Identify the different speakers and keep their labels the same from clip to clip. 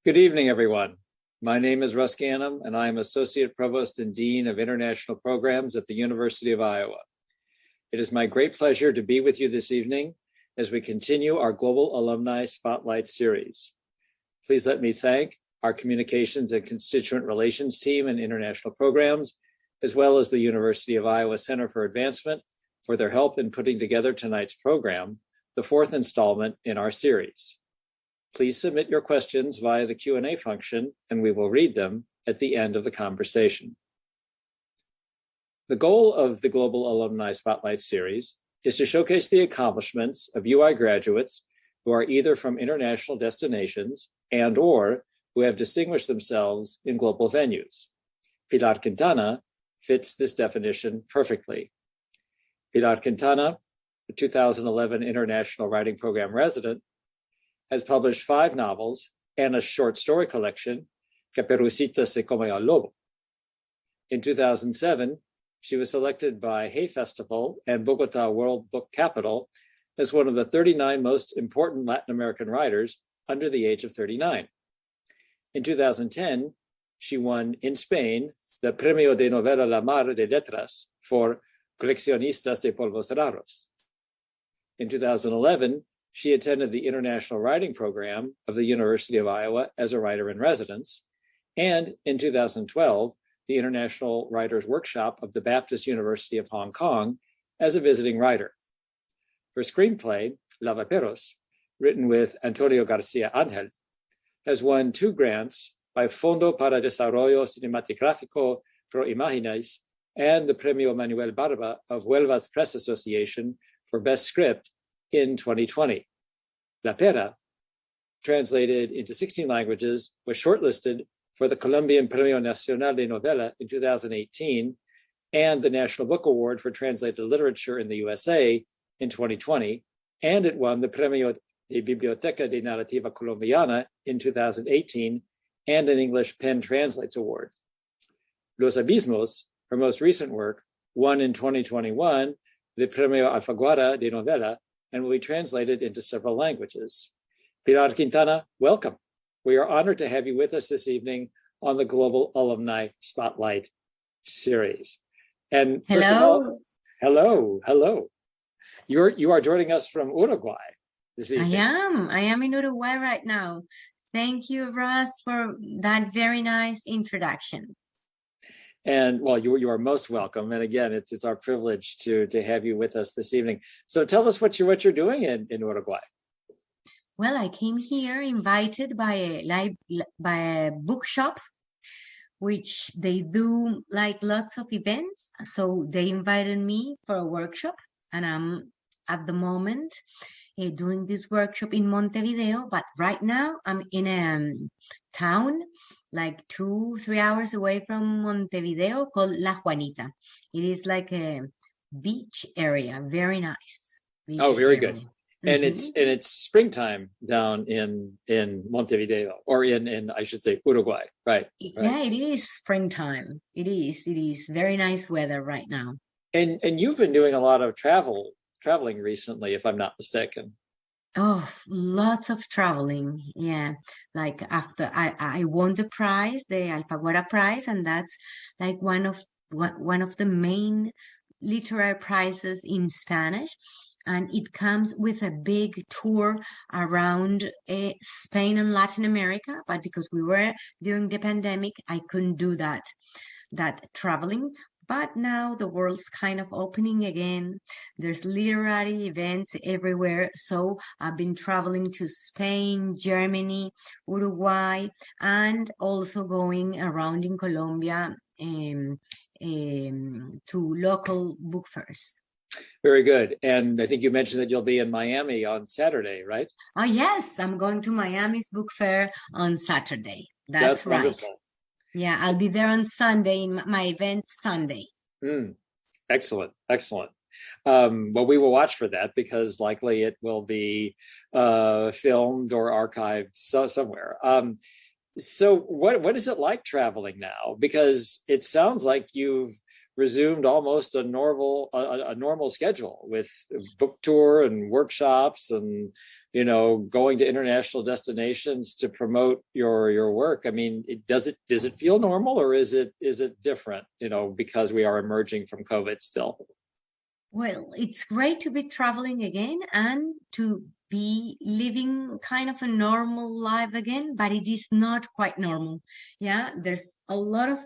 Speaker 1: Good evening, everyone. My name is Russ Ganim, and I am Associate Provost and Dean of International Programs at the University of Iowa. It is my great pleasure to be with you this evening as we continue our Global Alumni Spotlight Series. Please let me thank our Communications and Constituent Relations team and International Programs, as well as the University of Iowa Center for Advancement for their help in putting together tonight's program, the fourth installment in our series. Please submit your questions via the Q&A function, and we will read them at the end of the conversation. The goal of the Global Alumni Spotlight Series is to showcase the accomplishments of UI graduates who are either from international destinations and/or who have distinguished themselves in global venues. Pilar Quintana fits this definition perfectly. Pilar Quintana, the 2011 International Writing Program resident, has published 5 novels and a short story collection, Caperucita se come al lobo. In 2007, she was selected by Hay Festival and Bogota World Book Capital as one of the 39 most important Latin American writers under the age of 39. In 2010, she won in Spain the Premio de Novela La Mar de Letras for Coleccionistas de Polvos Raros. In 2011, she attended the International Writing Program of the University of Iowa as a writer in residence, and in 2012, the International Writers Workshop of the Baptist University of Hong Kong as a visiting writer. Her screenplay, Lavaperos, written with Antonio Garcia Angel, has won 2 grants by Fondo para Desarrollo Cinematográfico Pro Imágenes and the Premio Manuel Barba of Huelva's Press Association for Best Script in 2020. La Pera, translated into 16 languages, was shortlisted for the Colombian Premio Nacional de Novela in 2018 and the National Book Award for Translated Literature in the USA in 2020, and it won the Premio de Biblioteca de Narrativa Colombiana in 2018 and an English Pen Translates Award. Los Abismos, her most recent work, won in 2021 the Premio Alfaguara de Novela and will be translated into several languages. Pilar Quintana, welcome. We are honored to have you with us this evening on the Global Alumni Spotlight Series. And first of all, hello. You are joining us from Uruguay this evening.
Speaker 2: I am in Uruguay right now. Thank you, Russ, for that very nice introduction.
Speaker 1: And well, you are most welcome. And again, it's our privilege to have you with us this evening. So tell us what you're doing in Uruguay.
Speaker 2: Well, I came here invited by a bookshop, which they do like lots of events. So they invited me for a workshop, and I'm at the moment doing this workshop in Montevideo. But right now I'm in a town like 2-3 hours away from Montevideo called La Juanita. It is like a beach area, very nice.
Speaker 1: Oh, very good. And it's springtime down in Montevideo, or in I should say Uruguay, right?
Speaker 2: Yeah, it is springtime. It is very nice weather right now.
Speaker 1: And you've been doing a lot of traveling recently, if I'm not mistaken.
Speaker 2: Oh, lots of traveling. Yeah. Like after I won the prize, the Alfaguara Prize, and that's like one of the main literary prizes in Spanish. And it comes with a big tour around Spain and Latin America. But because we were during the pandemic, I couldn't do that traveling. But now the world's kind of opening again. There's literary events everywhere. So I've been traveling to Spain, Germany, Uruguay, and also going around in Colombia to local book fairs.
Speaker 1: Very good. And I think you mentioned that you'll be in Miami on Saturday, right?
Speaker 2: Oh, yes. I'm going to Miami's book fair on Saturday. That's right.
Speaker 1: Wonderful.
Speaker 2: Yeah, I'll be there on Sunday, in my event Sunday.
Speaker 1: Excellent. Well, we will watch for that because likely it will be filmed or archived somewhere. So what is it like traveling now? Because it sounds like you've resumed almost a normal schedule with book tour and workshops and going to international destinations to promote your work. I mean, does it feel normal, or is it different, because we are emerging from COVID still?
Speaker 2: Well, it's great to be traveling again and to be living kind of a normal life again, but it is not quite normal. Yeah, there's a lot of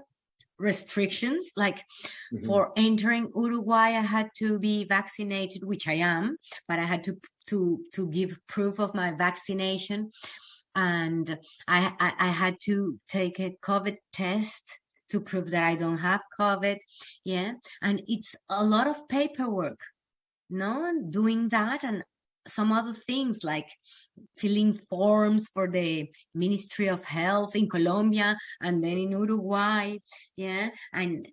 Speaker 2: restrictions. Like for entering Uruguay, I had to be vaccinated, which I am, but I had to give proof of my vaccination, and I had to take a COVID test to prove that I don't have COVID. Yeah, and it's a lot of paperwork, no, doing that, and some other things like filling forms for the Ministry of Health in Colombia and then in Uruguay. Yeah. And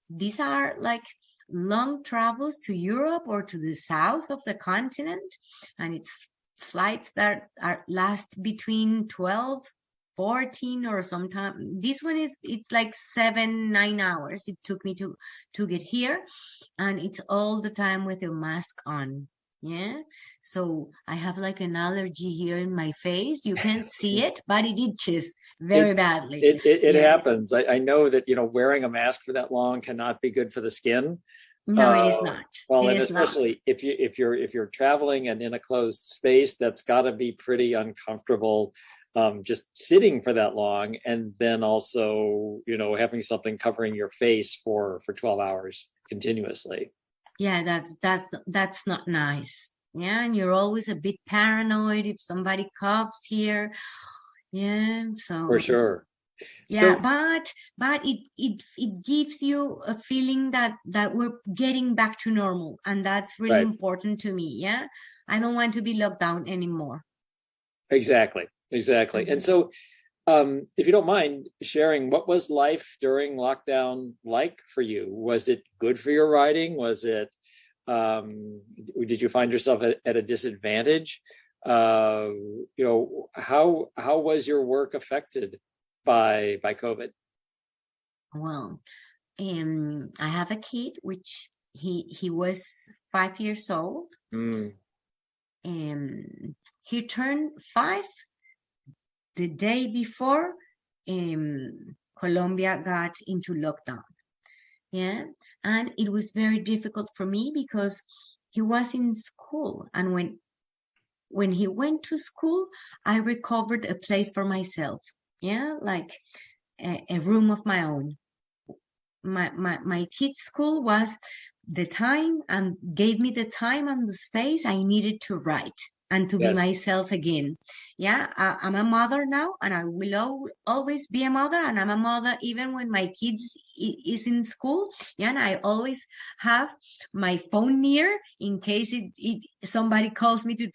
Speaker 2: these are like long travels to Europe or to the south of the continent. And it's flights that last between 12, 14, or sometimes this one it's like 7, 9 hours it took me to get here, and it's all the time with a mask on. Yeah, so I have like an allergy here in my face. You can't see it, but it itches very badly.
Speaker 1: It happens. I know that wearing a mask for that long cannot be good for the skin.
Speaker 2: No, it is not.
Speaker 1: Well,
Speaker 2: it
Speaker 1: and
Speaker 2: is
Speaker 1: especially
Speaker 2: not.
Speaker 1: if you're traveling and in a closed space, that's got to be pretty uncomfortable. Just sitting for that long, and then also having something covering your face for 12 hours continuously.
Speaker 2: Yeah, that's not nice. Yeah, and you're always a bit paranoid if somebody coughs here. Yeah, so
Speaker 1: For sure.
Speaker 2: yeah,
Speaker 1: So,
Speaker 2: but it gives you a feeling that we're getting back to normal, and that's really
Speaker 1: right.
Speaker 2: important to me. Yeah, I don't want to be locked down anymore.
Speaker 1: Exactly. And so, if you don't mind sharing, what was life during lockdown like for you? Was it good for your writing? Was it, did you find yourself at a disadvantage? How was your work affected by COVID?
Speaker 2: Well, I have a kid, which he was 5 years old. He turned 5 the day before Colombia got into lockdown. Yeah, and it was very difficult for me because he was in school, and when he went to school, I recovered a place for myself. Yeah, like a room of my own. My kids' school was the time and gave me the time and the space I needed to write and to be
Speaker 1: Yes.
Speaker 2: myself again. Yeah, I'm a mother now, and I will always be a mother, and I'm a mother even when my kids is in school. Yeah, and I always have my phone near in case somebody calls me to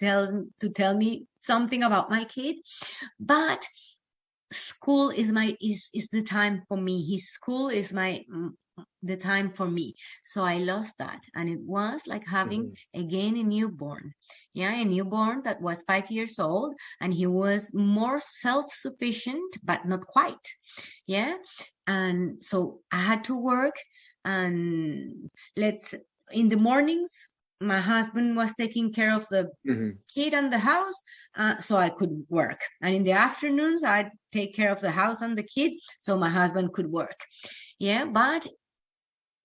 Speaker 2: tell me something about my kid. But school is the time for me. His school is the time for me. So I lost that, and it was like having again a newborn. Yeah, a newborn that was 5 years old, and he was more self-sufficient, but not quite. Yeah, and so I had to work, and in the mornings my husband was taking care of the kid and the house, so I could work. And in the afternoons, I'd take care of the house and the kid, so my husband could work. Yeah, but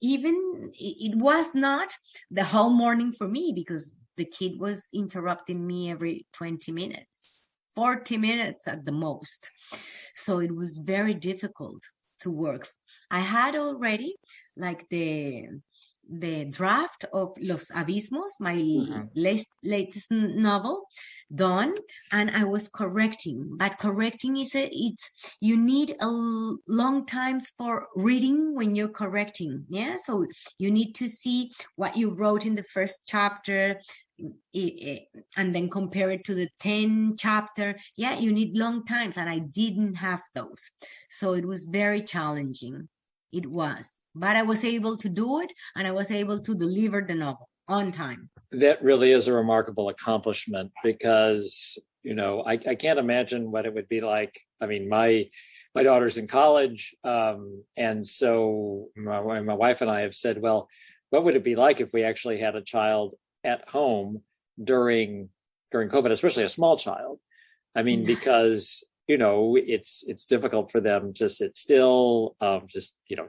Speaker 2: even it was not the whole morning for me because the kid was interrupting me every 20 minutes, 40 minutes at the most. So it was very difficult to work. I had already like the draft of Los Abismos, my latest novel, done, and I was correcting. But correcting you need a long times for reading when you're correcting. Yeah, so you need to see what you wrote in the first chapter, and then compare it to the 10 chapter. Yeah, you need long times, and I didn't have those, so it was very challenging. It was, but I was able to do it, and I was able to deliver the novel on time.
Speaker 1: That really is a remarkable accomplishment because, I can't imagine what it would be like. I mean, my daughter's in college, and so my wife and I have said, well, what would it be like if we actually had a child at home during during COVID, especially a small child. I mean, because, you know, it's difficult for them to sit still, just, you know,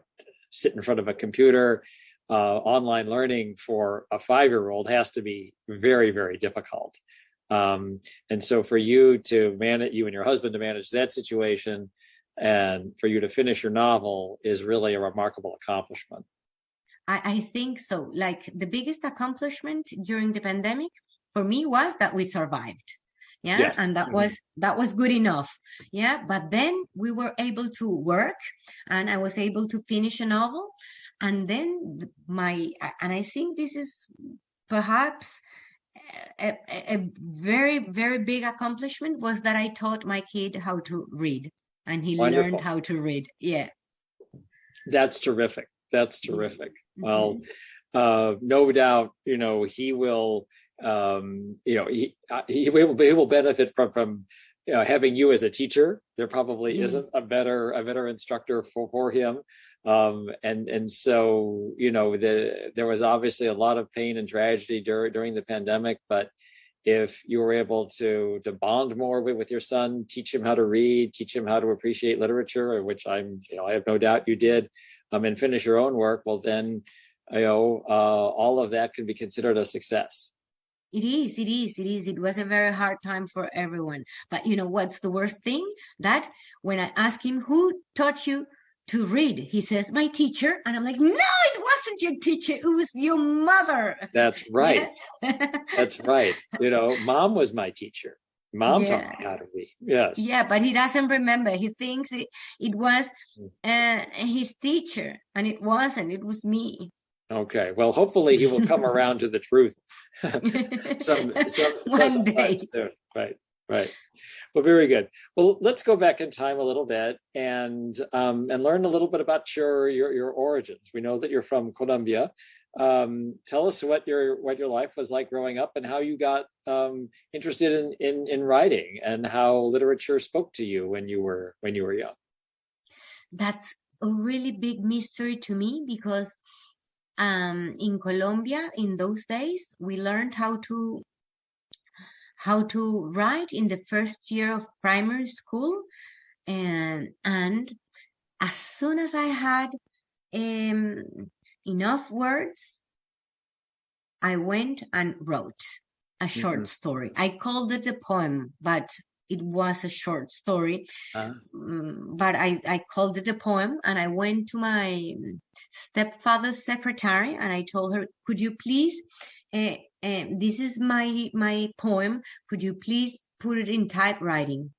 Speaker 1: sit in front of a computer. Online learning for a 5-year-old has to be very, very difficult. And so for you to manage, you and your husband to manage that situation, and for you to finish your novel is really a remarkable accomplishment.
Speaker 2: I think so. Like the biggest accomplishment during the pandemic for me was that we survived. Yeah.
Speaker 1: Yes.
Speaker 2: And that was good enough. Yeah. But then we were able to work and I was able to finish a novel. And then and I think this is perhaps a very, very big accomplishment was that I taught my kid how to read and he
Speaker 1: Wonderful.
Speaker 2: learned how to read. Yeah.
Speaker 1: That's terrific. That's terrific. Well, no doubt, you know, he will, you know, he will benefit from you know, having you as a teacher. There probably isn't a better instructor for him. And so, you know, there was obviously a lot of pain and tragedy during the pandemic, but if you were able to bond more with your son, teach him how to read, teach him how to appreciate literature, which I have no doubt you did, and finish your own work, well, then, you know, all of that can be considered a success.
Speaker 2: It is. It was a very hard time for everyone. But you know what's the worst thing? That when I ask him, who taught you to read? He says, my teacher. And I'm like, no, it wasn't your teacher. It was your mother.
Speaker 1: That's right. That's right. You know, mom was my teacher. Mom taught me how to read. Yes.
Speaker 2: Yeah, but he doesn't remember. He thinks it was his teacher. And it wasn't. It was me.
Speaker 1: Okay. Well, hopefully he will come around to the truth
Speaker 2: One day.
Speaker 1: Soon. Right. Well, very good. Well, let's go back in time a little bit and learn a little bit about your origins. We know that you're from Colombia. Tell us what your life was like growing up and how you got interested in writing and how literature spoke to you when you were young. That's
Speaker 2: a really big mystery to me because in Colombia in those days we learned how to write in the first year of primary school, and as soon as I had enough words, I went and wrote a short story. I called it a poem, but it was a short story. But I called it a poem, and I went to my stepfather's secretary and I told her, could you please, this is my poem, could you please put it in typewriting?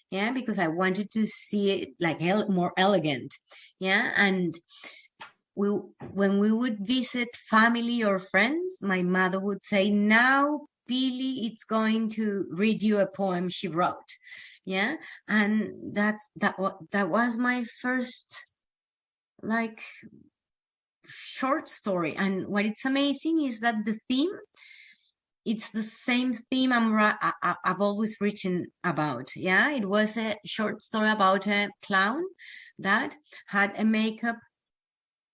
Speaker 2: Yeah, because I wanted to see it like more elegant. Yeah, and when we would visit family or friends, my mother would say, now Billy, it's going to read you a poem she wrote. Yeah, and that was my first like short story. And what it's amazing is that the theme, it's the same theme I've always written about. Yeah, it was a short story about a clown that had a makeup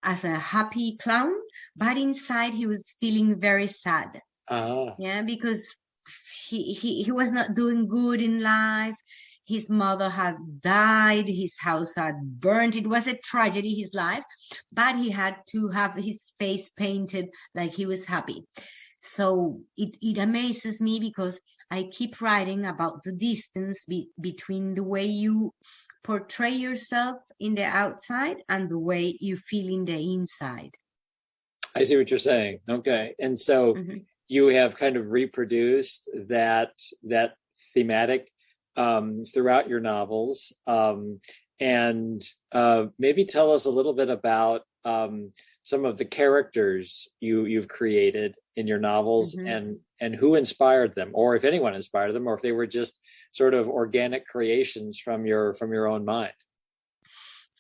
Speaker 2: as a happy clown, but inside he was feeling very sad. Yeah, because he was not doing good in life. His mother had died, his house had burned. It was a tragedy, his life, but he had to have his face painted like he was happy. So it amazes me because I keep writing about the distance between the way you portray yourself in the outside and the way you feel in the inside.
Speaker 1: I see what you're saying. Okay. And so you have kind of reproduced that thematic throughout your novels. And maybe tell us a little bit about some of the characters you've created in your novels and who inspired them, or if anyone inspired them, or if they were just sort of organic creations from your own mind.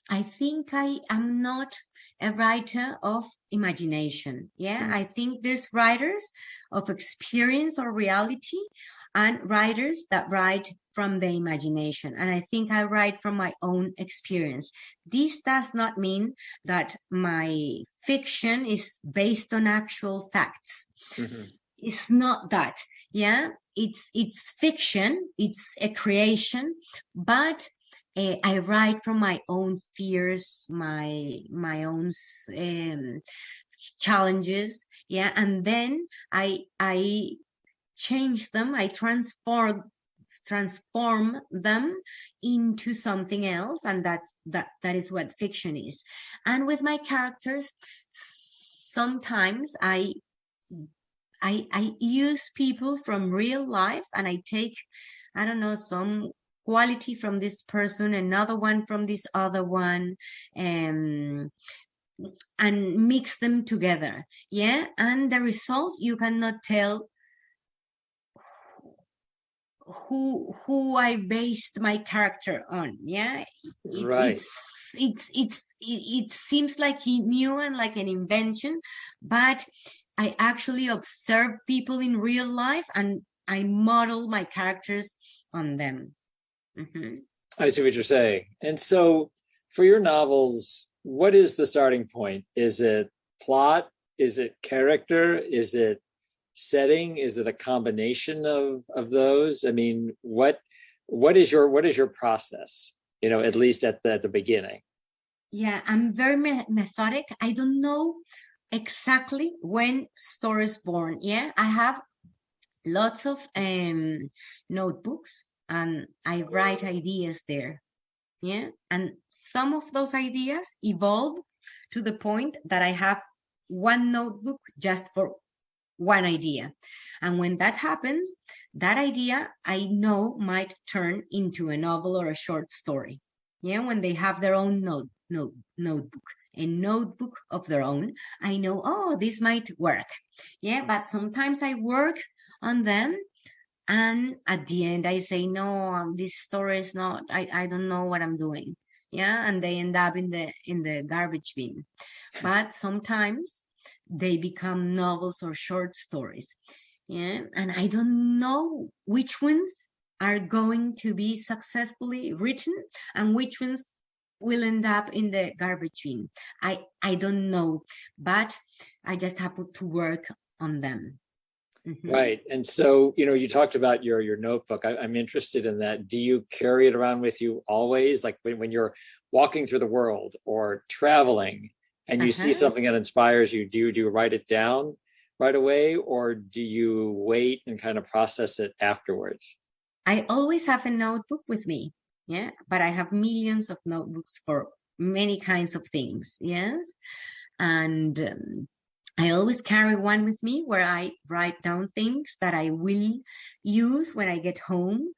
Speaker 2: I think I am not a writer of imagination. Yeah, I think there's writers of experience or reality and writers that write from the imagination. And I think I write from my own experience. This does not mean that my fiction is based on actual facts. It's not that. Yeah, it's fiction, it's a creation, but I write from my own fears, my own challenges. Yeah, and then I change them, I transform them into something else, and that is what fiction is. And with my characters, sometimes I use people from real life, and I take, I don't know, some quality from this person, another one from this other one, um, and mix them together. Yeah, and the result, you cannot tell who I based my character on. Yeah, it's
Speaker 1: Right.
Speaker 2: it's it seems like new and like an invention, but I actually observe people in real life and I model my characters on them. Mhm.
Speaker 1: I see what you're saying. And so for your novels, what is the starting point? Is it plot? Is it character? Is it setting? Is it a combination of those? I mean, what is your process? You know, at least at the beginning.
Speaker 2: Yeah, I'm very methodic. I don't know exactly when story is born. Yeah, I have lots of notebooks and I write ideas there. Yeah, and some of those ideas evolve to the point that I have one notebook just for one idea. And when that happens, that idea I know might turn into a novel or a short story. Yeah, when they have their own notebook, a notebook of their own, I know, oh, this might work. Yeah, but sometimes I work on them and at the end I say, no, this story is not, I don't know what I'm doing. Yeah, and they end up in the garbage bin. But sometimes they become novels or short stories. Yeah, and I don't know which ones are going to be successfully written and which ones will end up in the garbage bin. I don't know, but I just have to work on them. Mhm.
Speaker 1: Right. And so, you know, you talked about your notebook. I'm interested in that. Do you carry it around with you always? Like when you're walking through the world or traveling and you see
Speaker 2: Uh-huh.
Speaker 1: something that inspires you, do you write it down right away or do you wait and kind of process it afterwards?
Speaker 2: I always have a notebook with me. Yeah, but I have millions of notebooks for many kinds of things. Yes, and I always carry one with me where I write down things that I will use when I get home,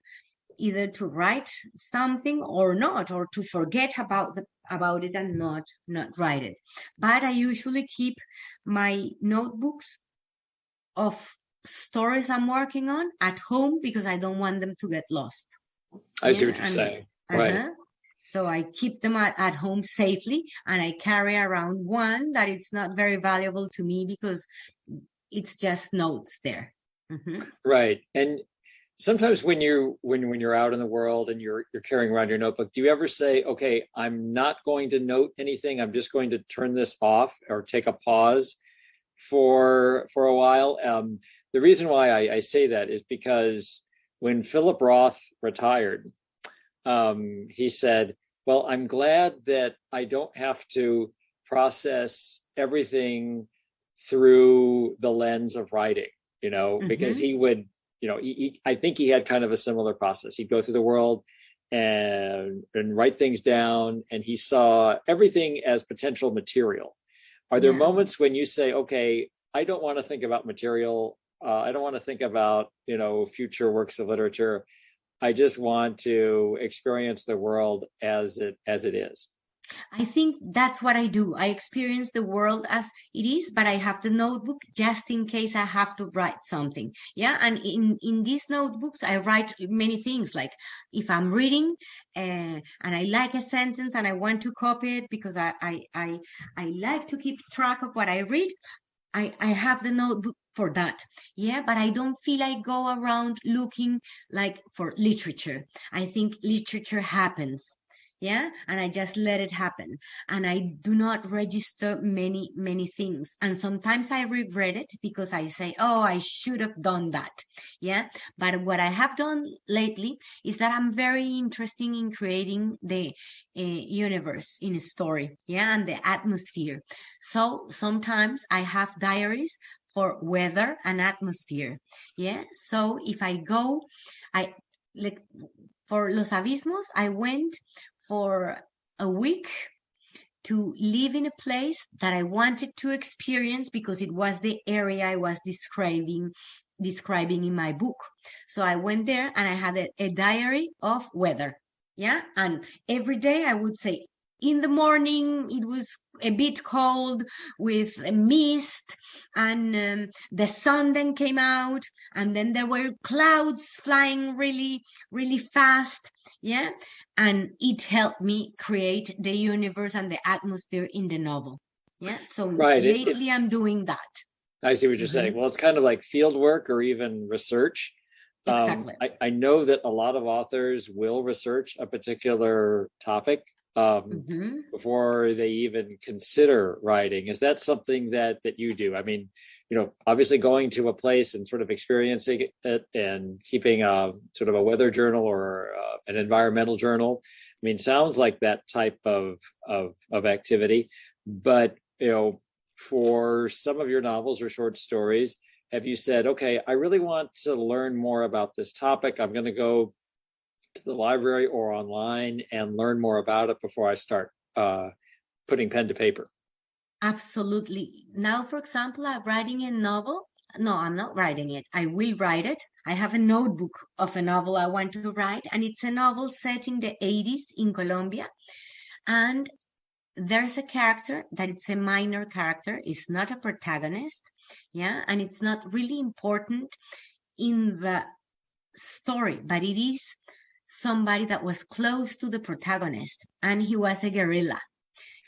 Speaker 2: either to write something or not, or to forget about it and not write it. But I usually keep my notebooks of stories I'm working on at home because I don't want them to get lost.
Speaker 1: I see
Speaker 2: Yeah,
Speaker 1: what you're
Speaker 2: and
Speaker 1: saying. Right.
Speaker 2: uh-huh. So I keep them at home safely and I carry around one that it's not very valuable to me because it's just notes there. Mhm.
Speaker 1: Right. And sometimes when you're out in the world and you're carrying around your notebook, do you ever say, okay, I'm not going to note anything, I'm just going to turn this off or take a pause for a while? The reason why I say that is because when Philip Roth retired, he said, well, I'm glad that I don't have to process everything through the lens of writing, you know, because
Speaker 2: Mhm.
Speaker 1: he would, you know, I think he had kind of a similar process. He'd go through the world and write things down, and he saw everything as potential material. Are there
Speaker 2: Yeah.
Speaker 1: moments when you say, okay, I don't want to think about material, I don't want to think about, you know, future works of literature, I just want to experience the world as it is?
Speaker 2: I think that's what I do. I experience the world as it is, but I have the notebook just in case I have to write something. Yeah, and in these notebooks, I write many things. Like if I'm reading and I like a sentence and I want to copy it because I like to keep track of what I read. I have the notebook for that. Yeah, but I don't feel I go around looking like for literature. I think literature happens. Yeah, and I just let it happen, and I do not register many things, and sometimes I regret it because I say, oh, I should have done that. Yeah, but what I have done lately is that I'm very interested in creating the universe in a story, yeah, and the atmosphere. So sometimes I have diaries for weather and atmosphere. Yeah, so if I go, I like for Los Abismos, I went for a week to live in a place that I wanted to experience because it was the area I was describing in my book. So I went there and I had a diary of weather. Yeah. And every day I would say, in the morning, it was a bit cold with a mist, and the sun then came out, and then there were clouds flying really fast. Yeah. And it helped me create the universe and the atmosphere in the novel. Yeah. So
Speaker 1: Right.
Speaker 2: lately I'm doing that.
Speaker 1: I see what you're saying. Well, it's kind of like field work or even research.
Speaker 2: Exactly.
Speaker 1: I know that a lot of authors will research a particular topic before they even consider writing. Is that something that you do? I mean, obviously going to a place and sort of experiencing it and keeping a sort of a weather journal or an environmental journal. I mean, sounds like that type of activity, but for some of your novels or short stories, have you said, okay, I really want to learn more about this topic. I'm going to go to the library or online and learn more about it before I start putting pen to paper?
Speaker 2: Absolutely. Now, for example, I'm writing a novel. No, I'm not writing it. I will write it. I have a notebook of a novel I want to write, and it's a novel set in the 80s in Colombia. And there's a character that it's a minor character, it's not a protagonist, yeah, and it's not really important in the story, but it is somebody that was close to the protagonist, and he was a guerrilla.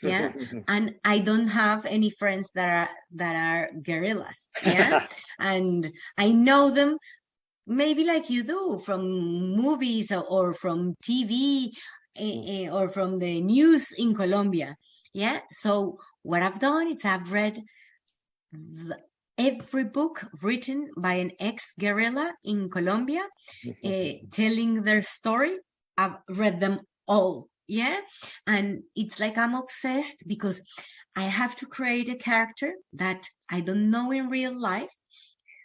Speaker 2: Yeah, and I don't have any friends that are guerrillas. Yeah, and I know them maybe like you do from movies or from TV, or from the news in Colombia. Yeah. So what I've done is I've read every book written by an ex-guerrilla in Colombia, telling their story. I've read them all. Yeah. And it's like I'm obsessed because I have to create a character that I don't know in real life.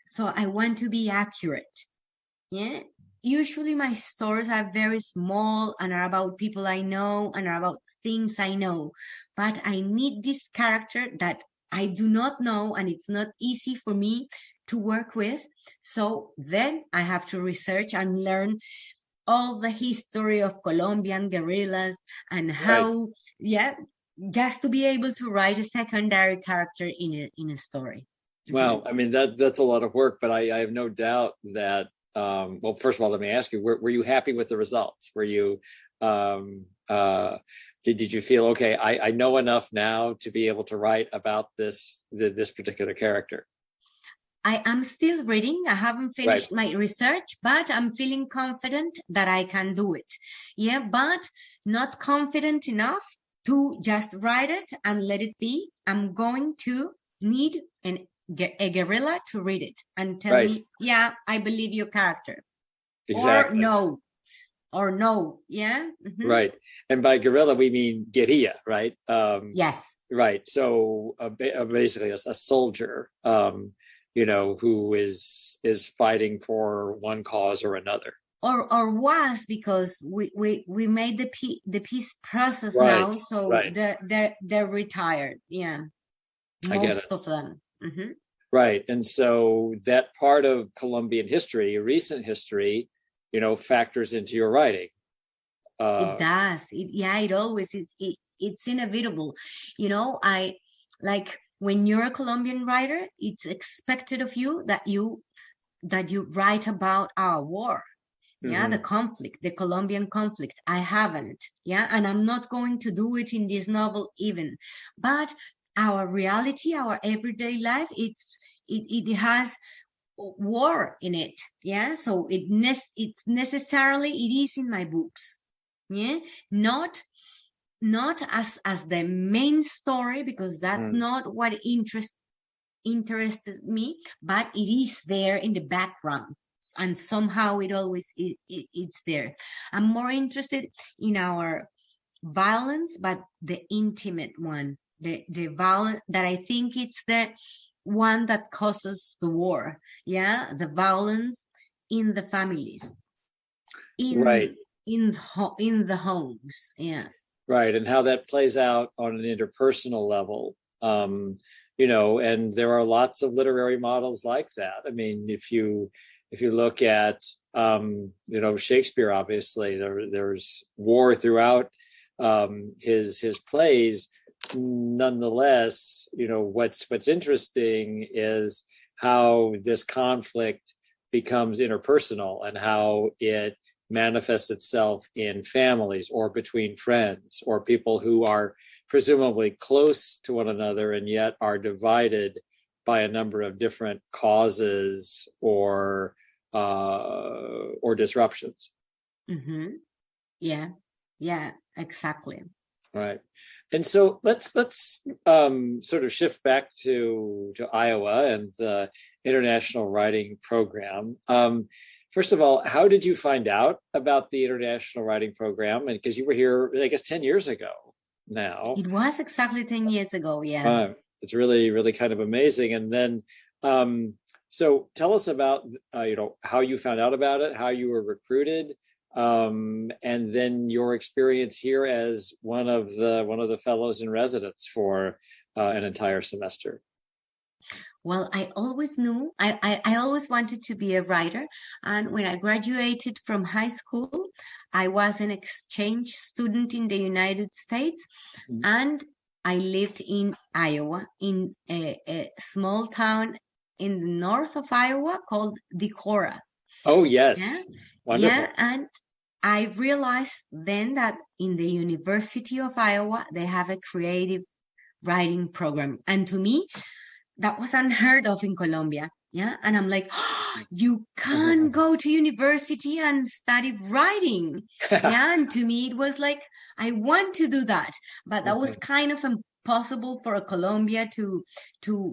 Speaker 2: So I want to be accurate. Yeah. Usually my stories are very small and are about people I know and are about things I know. But I need this character that I do not know, and it's not easy for me to work with. So then I have to research and learn all the history of Colombian guerrillas and
Speaker 1: Right.
Speaker 2: how, yeah, just to be able to write a secondary character in a story.
Speaker 1: Wow. I mean, that's a lot of work, but I have no doubt that, well, first of all, let me ask you, were you happy with the results? Were you, did you feel, okay, I know enough now to be able to write about this particular character?
Speaker 2: I am still reading. I haven't
Speaker 1: Right.
Speaker 2: finished my research, but I'm feeling confident that I can do it. Yeah, but not confident enough to just write it and let it be. I'm going to need a guerrilla to read it and tell
Speaker 1: Right.
Speaker 2: me, yeah, I believe your character. Or
Speaker 1: Exactly.
Speaker 2: no, or no. Yeah.
Speaker 1: Right. And by guerrilla, we mean guerrilla, right?
Speaker 2: Yes.
Speaker 1: Right. So basically a soldier, who is fighting for one cause or another.
Speaker 2: Or was, because we made the peace process
Speaker 1: Right.
Speaker 2: now, so
Speaker 1: Right.
Speaker 2: they're retired. Yeah,
Speaker 1: I get it.
Speaker 2: most of them.
Speaker 1: Right. And so that part of Colombian history, recent history, factors into your writing.
Speaker 2: It
Speaker 1: Uh,
Speaker 2: does. Yeah, it always is. It's inevitable. I like when you're a Colombian writer, it's expected of you that you write about our war. Yeah, the
Speaker 1: mhm.
Speaker 2: conflict, the Colombian conflict. I haven't. Yeah, and I'm not going to do it in this novel even. But our reality, our everyday life, it has war in it. Yeah, so it's necessarily it is in my books. Yeah, not as the main story, because that's not what interested me, but it is there in the background, and somehow it's there. I'm more interested in our violence, but the intimate one, the violence that I think it's the one that causes the war. Yeah, the violence in the families,
Speaker 1: Right.
Speaker 2: in the homes. Yeah.
Speaker 1: Right. And how that plays out on an interpersonal level. And there are lots of literary models like that. I mean, if you look at Shakespeare, obviously there's war throughout his plays. Nonetheless, what's interesting is how this conflict becomes interpersonal and how it manifests itself in families or between friends or people who are presumably close to one another and yet are divided by a number of different causes or disruptions.
Speaker 2: Mm-hmm. Yeah, exactly.
Speaker 1: Right. And so let's sort of shift back to Iowa and the International Writing Program. First of all, how did you find out about the International Writing Program? And because you were here, I guess, 10 years ago now.
Speaker 2: It was exactly 10 years ago. Yeah.
Speaker 1: It's really, really kind of amazing. And then, so tell us about, how you found out about it, how you were recruited, and then your experience here as one of the fellows in residence for an entire semester.
Speaker 2: Well, I always knew, I always wanted to be a writer. And when I graduated from high school, I was an exchange student in the United States.
Speaker 1: Mhm.
Speaker 2: And I lived in Iowa, in a small town in the north of Iowa called Decorah.
Speaker 1: Oh, yes.
Speaker 2: Yeah.
Speaker 1: Wonderful.
Speaker 2: Yeah. And I realized then that in the University of Iowa, they have a creative writing program. And to me, that was unheard of in Colombia. Yeah. And I'm like, oh, you can go to university and study writing. Yeah. And to me, it was like, I want to do that. But that was kind of impossible for a Colombia to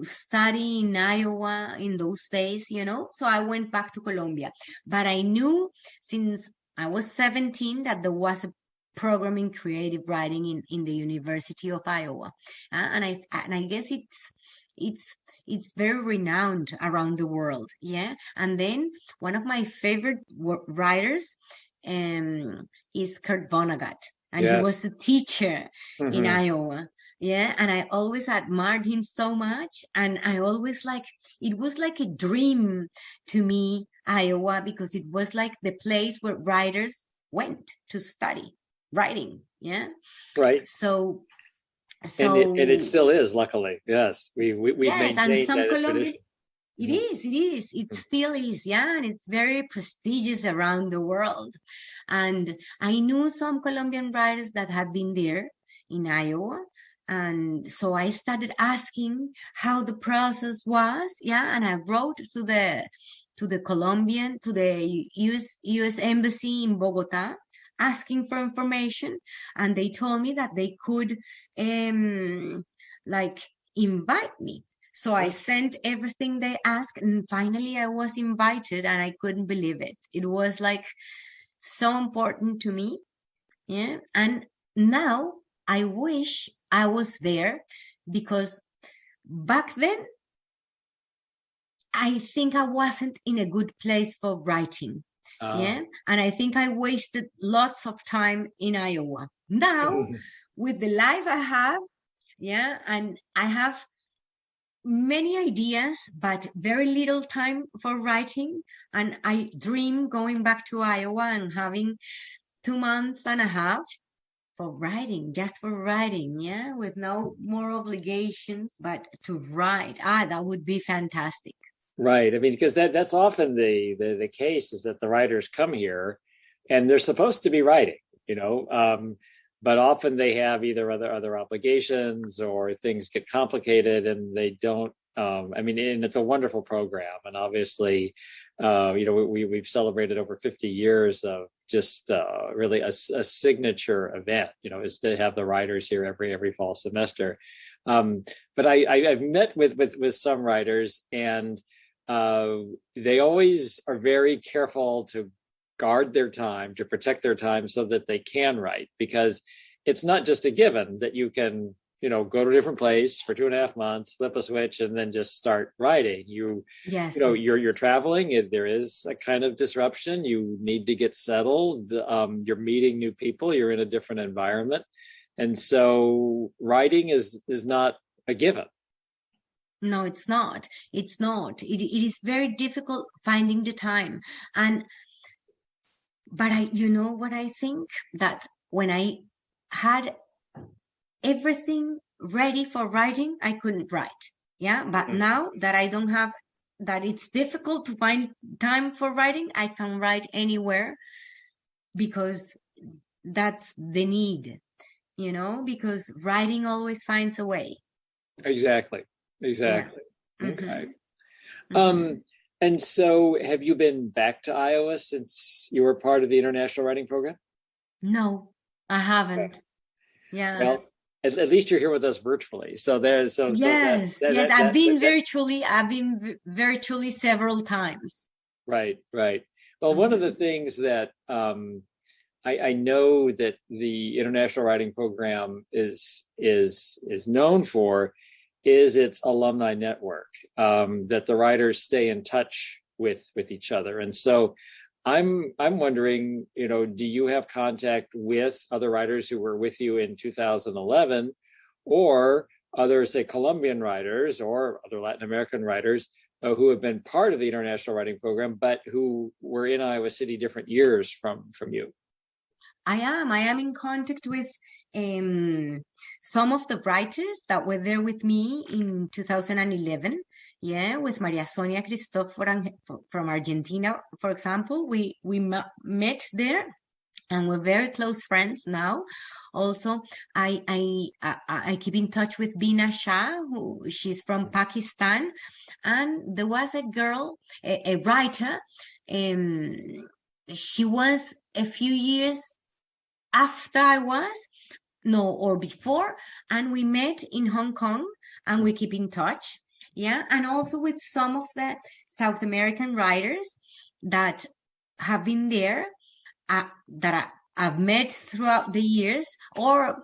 Speaker 2: study in Iowa in those days, So I went back to Colombia. But I knew since I was 17 that there was a program in creative writing in the University of Iowa. And I guess it's very renowned around the world. Yeah. And then one of my favorite writers is Kurt Vonnegut, and he was the teacher in Iowa. Yeah. And I always admired him so much. And I always it was like a dream to me, Iowa, because it was like the place where writers went to study writing. Yeah.
Speaker 1: Right.
Speaker 2: So
Speaker 1: and it still is, luckily. Yes, we
Speaker 2: yes, and
Speaker 1: maintained
Speaker 2: some
Speaker 1: that
Speaker 2: Colombian,
Speaker 1: tradition.
Speaker 2: it still is, yeah, and it's very prestigious around the world. And I knew some Colombian writers that had been there in Iowa, and so I started asking how the process was, yeah, and I wrote to the Colombian, to the US Embassy in Bogota, asking for information, and they told me that they could like invite me. So I sent everything they asked, and finally I was invited, and I couldn't believe it. It was like so important to me. Yeah. And now I wish I was there, because back then I think I wasn't in a good place for writing. Yeah. And I think I wasted lots of time in Iowa. Now, with the life I have, yeah, and I have many ideas, but very little time for writing. And I dream going back to Iowa and having 2 months and a half for writing, just for writing, yeah, with no more obligations, but to write. That would be fantastic.
Speaker 1: Right. I mean, because that's often the case, is that the writers come here and they're supposed to be writing, but often they have either other obligations or things get complicated and they don't. And it's a wonderful program, and obviously we've celebrated over 50 years of just really a signature event, is to have the writers here every fall semester. But I've met with some writers, and they always are very careful to guard their time, to protect their time so that they can write, because it's not just a given that you can go to a different place for 2.5 months, flip a switch, and then just start writing.
Speaker 2: Yes.
Speaker 1: You're traveling. There is a kind of disruption. You need to get settled. You're meeting new people. You're in a different environment, and so writing is not a given.
Speaker 2: No, it's not. It's not. It is very difficult finding the time, but what I think, that when I had everything ready for writing, I couldn't write. Yeah. But now that I don't have that, it's difficult to find time for writing, I can write anywhere, because that's the need, because writing always finds a way.
Speaker 1: Exactly.
Speaker 2: Yeah.
Speaker 1: Okay. And so have you been back to Iowa since you were part of the International Writing Program?
Speaker 2: No, I haven't. Yeah.
Speaker 1: Well, at least you're here with us virtually. So there's
Speaker 2: yes. I've been virtually several times.
Speaker 1: Right. Well, one of the things that I know that the International Writing Program is known for is its alumni network, that the writers stay in touch with each other. And so I'm wondering, do you have contact with other writers who were with you in 2011, or other, say, Colombian writers or other Latin American writers who have been part of the International Writing Program, but who were in Iowa City different years from you?
Speaker 2: I am in contact with some of the writers that were there with me in 2011. Yeah, with Maria Sonia Cristoforan from Argentina, for example. We met there, and we're very close friends now. Also, I keep in touch with Bina Shah, she's from Pakistan, and there was a girl, a writer. She was a few years after I was, or before, and we met in Hong Kong, and we keep in touch. Yeah, and also with some of the South American writers that have been there, that I've met throughout the years, or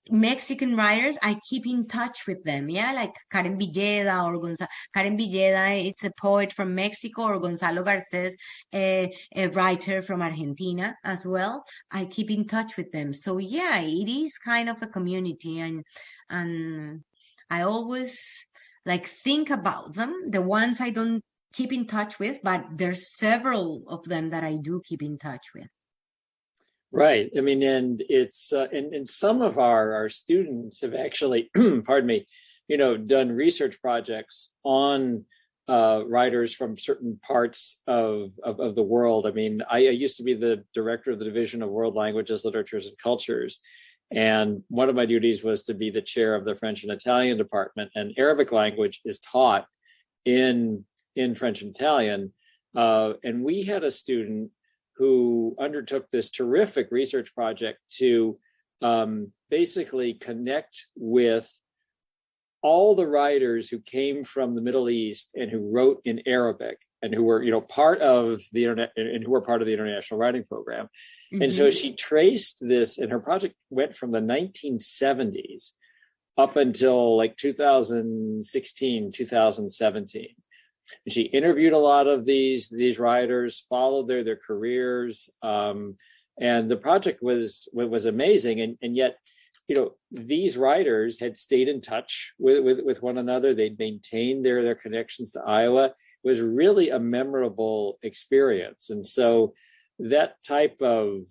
Speaker 2: Mexican writers, I keep in touch with them. Yeah, like Karen Villeda or Gonzalo. Karen Villeda, it's a poet from Mexico, or Gonzalo Garces, a writer from Argentina as well. I keep in touch with them. So yeah, it is kind of a community, and I always think about them, the ones I don't keep in touch with, but there's several of them that I do keep in touch with.
Speaker 1: Right. I mean, and it's and some of our students have actually, pardon me, done research projects on writers from certain parts of the world. I mean, I used to be the director of the Division of World Languages, Literatures, and Cultures. And one of my duties was to be the chair of the French and Italian department. And Arabic language is taught in French and Italian. And we had a student who undertook this terrific research project to basically connect with all the writers who came from the Middle East and who wrote in Arabic and who were, part of the internet and who were part of the International Writing Program. Mm-hmm. And so she traced this, and her project went from the 1970s up until 2016, 2017. And she interviewed a lot of these writers, followed their careers, and the project was amazing. And yet, these writers had stayed in touch with one another. They'd maintained their connections to Iowa. It was really a memorable experience. And so that type of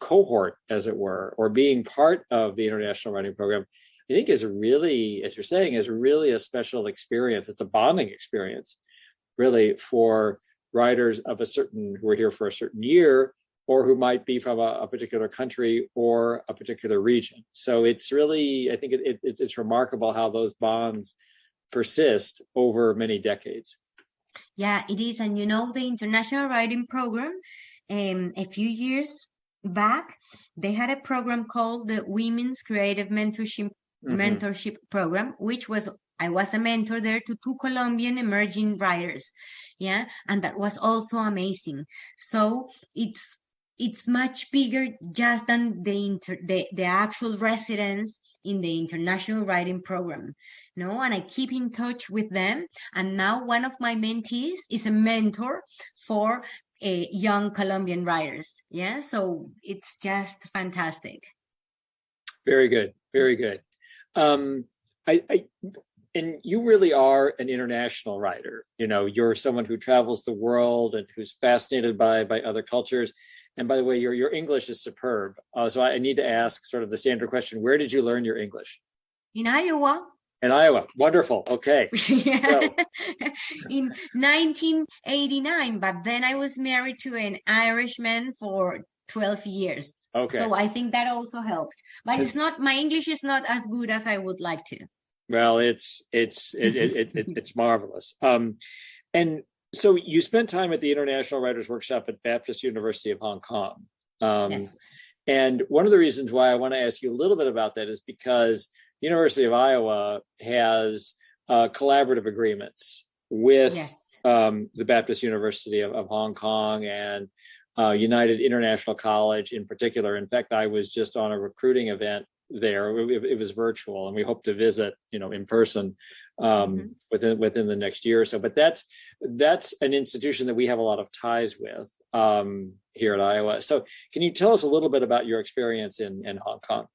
Speaker 1: cohort, as it were, or being part of the International Writing Program, I think is really, as you're saying, is really a special experience. It's a bonding experience, really, for writers of who are here for a certain year, or who might be from a particular country or a particular region. So it's really, I think it's remarkable how those bonds persist over many decades.
Speaker 2: Yeah, it is. And you know, the International Writing Program, a few years back, they had a program called the Women's Creative
Speaker 1: Hmm.
Speaker 2: Mentorship Program, which was I was a mentor there to two Colombian emerging writers. Yeah, and that was also amazing. So it's much bigger just than the actual residence in the International Writing Program. No, and I keep in touch with them, and now one of my mentees is a mentor for young Colombian writers. Yeah, so it's just fantastic.
Speaker 1: Very good. Very good. Um, I and you really are an international writer. You know, you're someone who travels the world and who's fascinated by other cultures. And by the way, your English is superb. So I need to ask sort of the standard question: where did you learn your English?
Speaker 2: In Iowa,
Speaker 1: In Iowa. Wonderful. Okay. So
Speaker 2: in 1989, but then I was married to an Irishman for 12 years.
Speaker 1: okay.
Speaker 2: So I think that also helped. But it's not, my English is not as good as I would like to.
Speaker 1: Well, it's marvelous. And so you spent time at the International Writers Workshop at Baptist University of Hong Kong.
Speaker 2: Yes.
Speaker 1: And one of the reasons why I want to ask you a little bit about that is because the University of Iowa has collaborative agreements with
Speaker 2: Yes.
Speaker 1: the Baptist University of Hong Kong and United International College in particular. In fact, I was just on a recruiting event there. It was virtual, and we hope to visit, in person within the next year or so. But that's an institution that we have a lot of ties with here at Iowa. So, can you tell us a little bit about your experience in Hong Kong?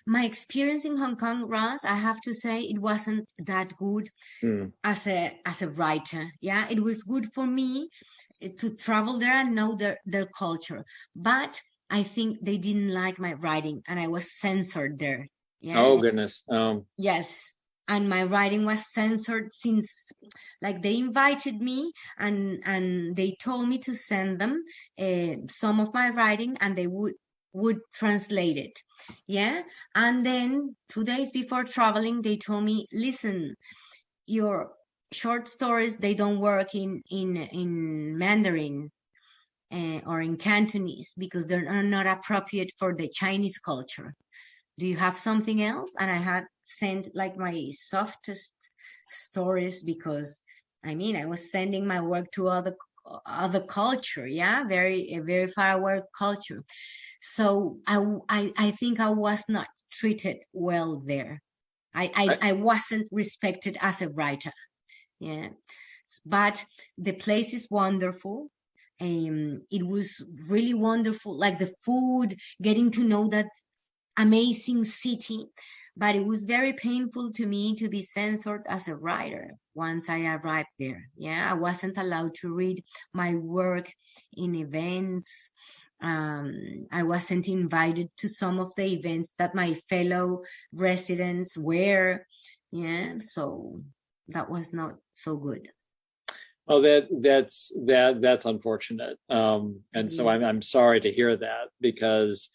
Speaker 2: My experience in Hong Kong, Ross, I have to say it wasn't that good
Speaker 1: Mm.
Speaker 2: as a writer. Yeah, it was good for me to travel there and know their culture. But I think they didn't like my writing and I was censored there. Yeah.
Speaker 1: Oh goodness.
Speaker 2: Yes. And my writing was censored since like they invited me and they told me to send them some of my writing and they would translate it. Yeah. And then 2 days before traveling, they told me, listen, your short stories, they don't work in Mandarin or in Cantonese because they're not appropriate for the Chinese culture. Do you have something else? And I had sent like my softest stories because I was sending my work to other culture, yeah, very far away culture. So I think I was not treated well there. I wasn't respected as a writer. Yeah, but the place is wonderful. It was really wonderful, like the food, getting to know that amazing city. But it was very painful to me to be censored as a writer once I arrived there. Yeah, I wasn't allowed to read my work in events. I wasn't invited to some of the events that my fellow residents were. Yeah, so that was not so good.
Speaker 1: Oh, that's unfortunate. And so
Speaker 2: Yes.
Speaker 1: I'm sorry to hear that because,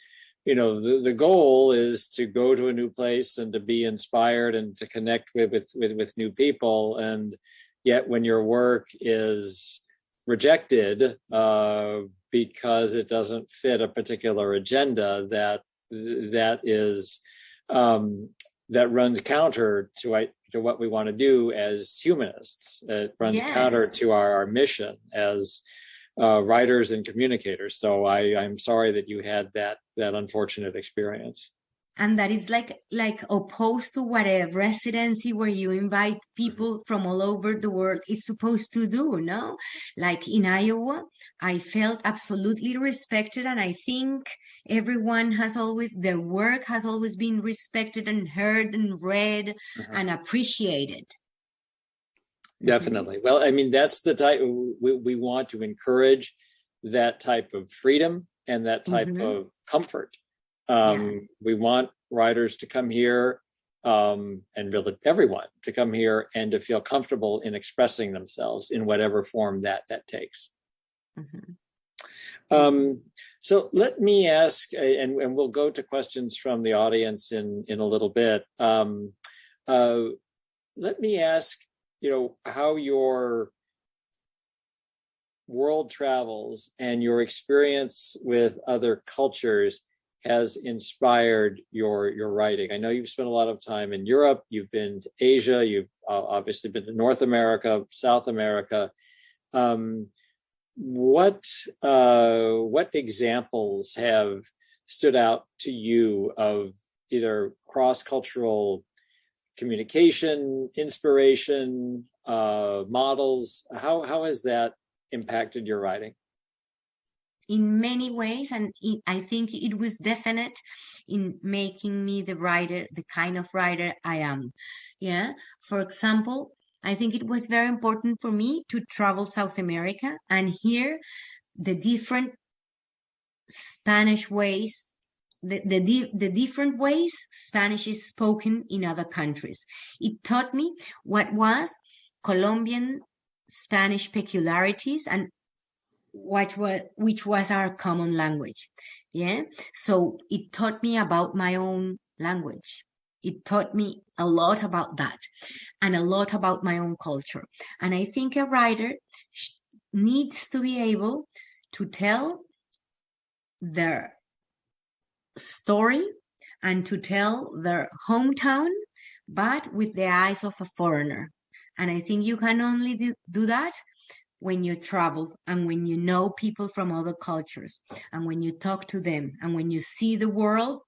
Speaker 1: the goal is to go to a new place and to be inspired and to connect with new people. And yet when your work is rejected because it doesn't fit a particular agenda that is that runs counter to what we want to do as humanists. It runs counter
Speaker 2: Yes.
Speaker 1: to our mission as writers and communicators. So I'm sorry that you had that unfortunate experience.
Speaker 2: And that is like opposed to what a residency where you invite people from all over the world is supposed to do, no? Like in Iowa, I felt absolutely respected, and I think everyone has always their work has always been respected and heard and read
Speaker 1: Uh-huh.
Speaker 2: and appreciated.
Speaker 1: Definitely. Well, I mean, that's the type we want to encourage, that type of freedom and that type
Speaker 2: Mm-hmm.
Speaker 1: of comfort.
Speaker 2: Yeah.
Speaker 1: We want writers to come here, and really everyone to come here and to feel comfortable in expressing themselves in whatever form that takes.
Speaker 2: Mm-hmm.
Speaker 1: So let me ask, and we'll go to questions from the audience in a little bit. Let me ask, how your world travels and your experience with other cultures has inspired your writing? I know you've spent a lot of time in Europe, you've been to Asia, you've obviously been to North America, South America. What examples have stood out to you of either cross-cultural communication, inspiration, models? How has that impacted your writing?
Speaker 2: In many ways, and I think it was definite in making me the writer, the kind of writer I am. Yeah. For example, I think it was very important for me to travel South America and hear the different Spanish ways, the different ways Spanish is spoken in other countries. It taught me what was Colombian Spanish peculiarities and which was our common language. Yeah. So it taught me about my own language. It taught me a lot about that and a lot about my own culture. And I think a writer needs to be able to tell their story and to tell their hometown, but with the eyes of a foreigner. And I think you can only do that when you travel and when you know people from other cultures and when you talk to them and when you see the world,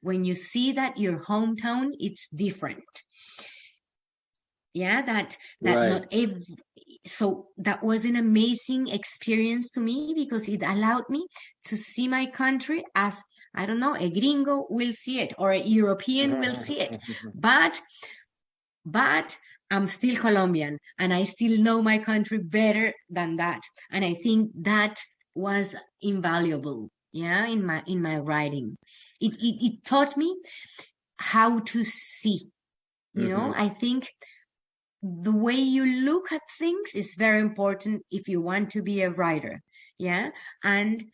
Speaker 2: when you see that your hometown, it's different. Yeah, that right. Not every, so that was an amazing experience to me because it allowed me to see my country as, I don't know, a gringo will see it or a European will see it, but I'm still Colombian and I still know my country better than that. And I think that was invaluable, yeah, in my writing. It taught me how to see, you know. I think the way you look at things is very important if you want to be a writer, yeah. And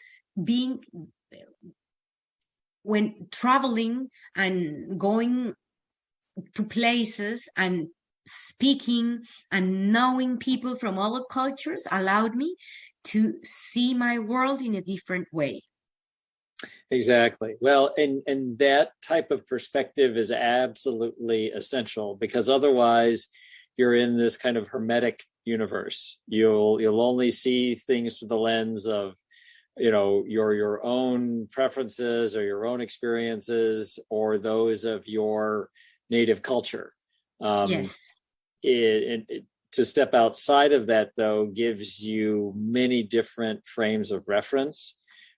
Speaker 2: when traveling and going to places and speaking and knowing people from other cultures allowed me to see my world in a different way.
Speaker 1: Exactly. Well, and that type of perspective is absolutely essential because otherwise you're in this kind of hermetic universe. You'll only see things through the lens of, you know, your own preferences or your own experiences or those of your native culture.
Speaker 2: Yes.
Speaker 1: To step outside of that, though, gives you many different frames of reference,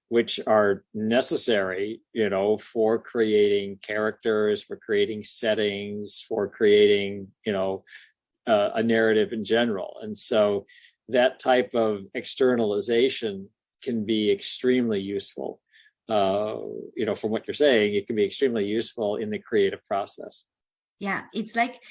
Speaker 1: which are necessary, you know, for creating characters, for creating settings, for creating, you know, a narrative in general. And so that type of externalization can be extremely useful. You know, from what you're saying, it can be extremely useful in the creative process.
Speaker 2: Yeah, it's like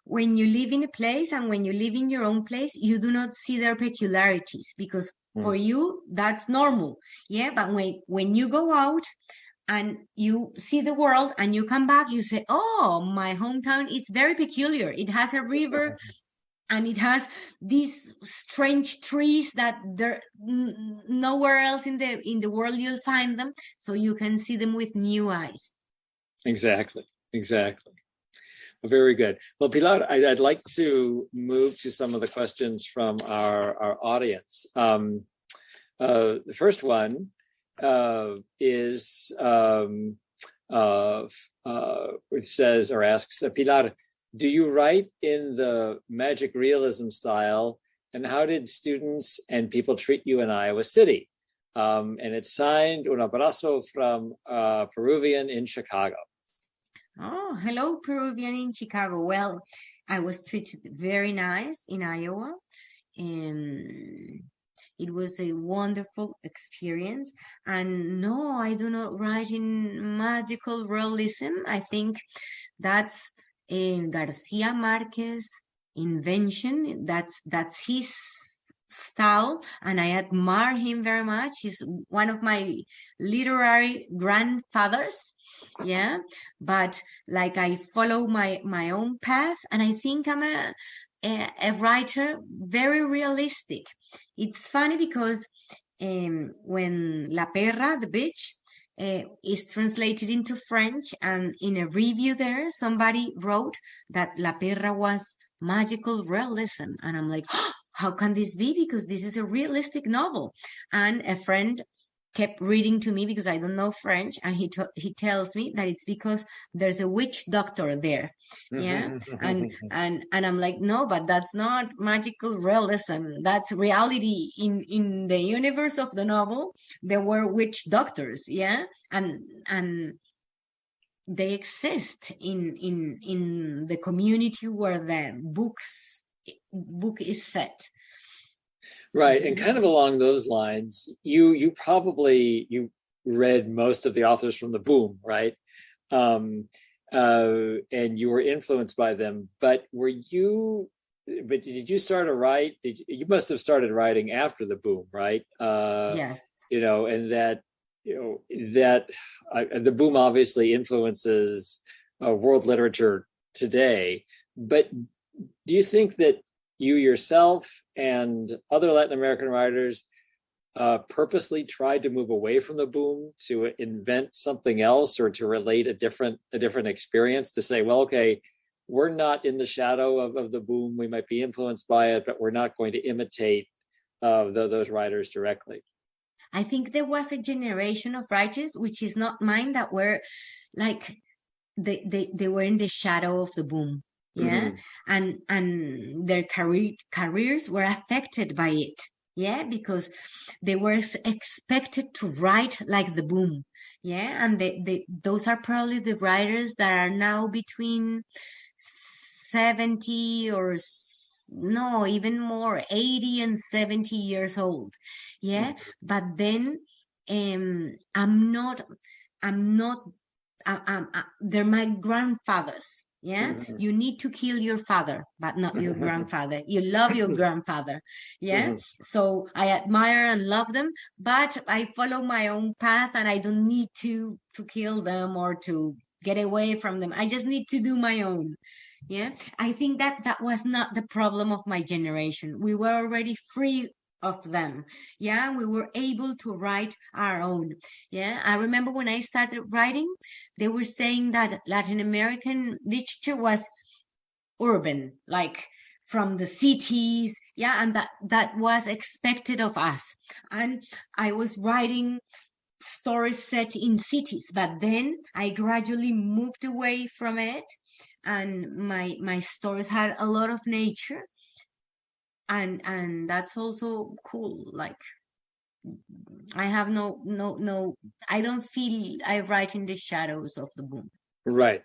Speaker 2: when you live in a place and when you live in your own place, you do not see their peculiarities because for you, that's normal. Yeah, but when you go out and you see the world and you come back, you say, oh, my hometown is very peculiar. It has a river and it has these strange trees that there nowhere else in the world you'll find them. So you can see them with new eyes. Exactly.
Speaker 1: Very good. Well, Pilar, I'd like to move to some of the questions from our audience. The first one is it says or asks, Pilar, do you write in the magic realism style, and how did students and people treat you in Iowa City? And it's signed Un Abrazo from Peruvian in Chicago.
Speaker 2: Oh, hello, Peruvian in Chicago. Well, I was treated very nice in Iowa, and it was a wonderful experience. And no, I do not write in magical realism. I think that's Garcia Marquez invention. That's his style, and I admire him very much. He's one of my literary grandfathers. Yeah, but like I follow my own path, and I think I'm a writer very realistic. It's funny because when La Perra, the bitch, is translated into French, and in a review there, somebody wrote that La Perra was magical realism. And I'm like, oh, how can this be? Because this is a realistic novel. And a friend kept reading to me because I don't know French, and he tells me that it's because there's a witch doctor there, yeah, and I'm like, no, but that's not magical realism. That's reality. In the universe of the novel, there were witch doctors, yeah, and they exist in the community where the book is set.
Speaker 1: Right, and kind of along those lines, you probably read most of the authors from the boom, right? And you were influenced by them. But did you start to write? You must have started writing after the boom, right?
Speaker 2: Yes.
Speaker 1: And that the boom obviously influences world literature today. But do you think that you yourself and other Latin American writers purposely tried to move away from the boom to invent something else, or to relate a different experience, to say, well, okay, we're not in the shadow of the boom. We might be influenced by it, but we're not going to imitate those writers directly.
Speaker 2: I think there was a generation of writers, which is not mine, that were like they were in the shadow of the boom, yeah, and their careers were affected by it, yeah, because they were expected to write like the boom, yeah, and those are probably the writers that are now between 70 or no, even more, 80 and 70 years old, yeah. But then I'm not they're my grandfathers, yeah. You need to kill your father but not your grandfather. You love your grandfather, yeah. So I admire and love them, but I follow my own path, and I don't need to kill them or to get away from them. I just need to do my own, yeah. I think that was not the problem of my generation. We were already free of them, yeah. We were able to write our own, yeah. I remember when I started writing, they were saying that Latin American literature was urban, like from the cities, yeah, and that was expected of us. And I was writing stories set in cities, but then I gradually moved away from it, and my stories had a lot of nature, and that's also cool. Like, I have no, I don't feel I write in the shadows of the boom.
Speaker 1: Right.